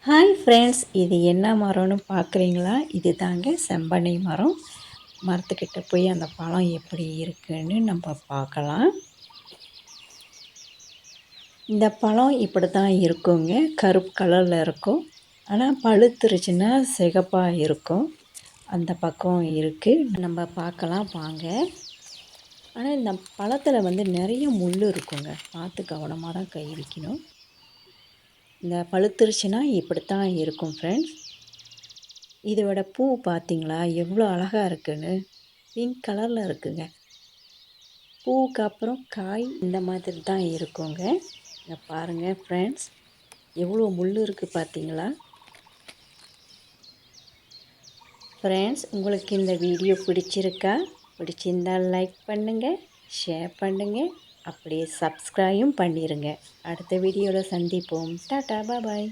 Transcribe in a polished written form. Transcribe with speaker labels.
Speaker 1: Hi friends, இது என்ன மரம்னு பார்க்குறீங்களா? இது தாங்க செம்பனை மரம். மரத்துக்கிட்ட போய் அந்த பழம் எப்படி இருக்குன்னு நம்ம பார்க்கலாம். இந்த பழம் இப்படி தான் இருக்குங்க. கருப்பு கலரில் இருக்கும். ஆனால் பழுத்துருச்சுன்னா சிகப்பாக இருக்கும். அந்த பக்கம் இருக்குது. நம்ம பார்க்கலாம் வாங்க. ஆனால் இந்த பழத்தில் வந்து நிறைய முள் இருக்குங்க. பார்த்து கவனமாக தான் கை வைக்கணும். இந்த பழுத்துருச்சுன்னா இப்படித்தான் இருக்கும் ஃப்ரெண்ட்ஸ். இதோட பூ பார்த்தீங்களா எவ்வளோ அழகாக இருக்குன்னு. பிங்க் கலரில் இருக்குங்க. பூவுக்கு அப்புறம் காய் இந்த மாதிரி தான் இருக்குங்க. இங்கே பாருங்கள் ஃப்ரெண்ட்ஸ், எவ்வளோ முள் இருக்குது பார்த்தீங்களா? ஃப்ரெண்ட்ஸ், உங்களுக்கு இந்த வீடியோ பிடிச்சிருக்கா? பிடிச்சிருந்தால் லைக் பண்ணுங்கள், ஷேர் பண்ணுங்கள், அப்படியே சப்ஸ்கிரைபும் பண்ணிடுங்க. அடுத்த வீடியோவில் சந்திப்போம். டாட்டா பாய்.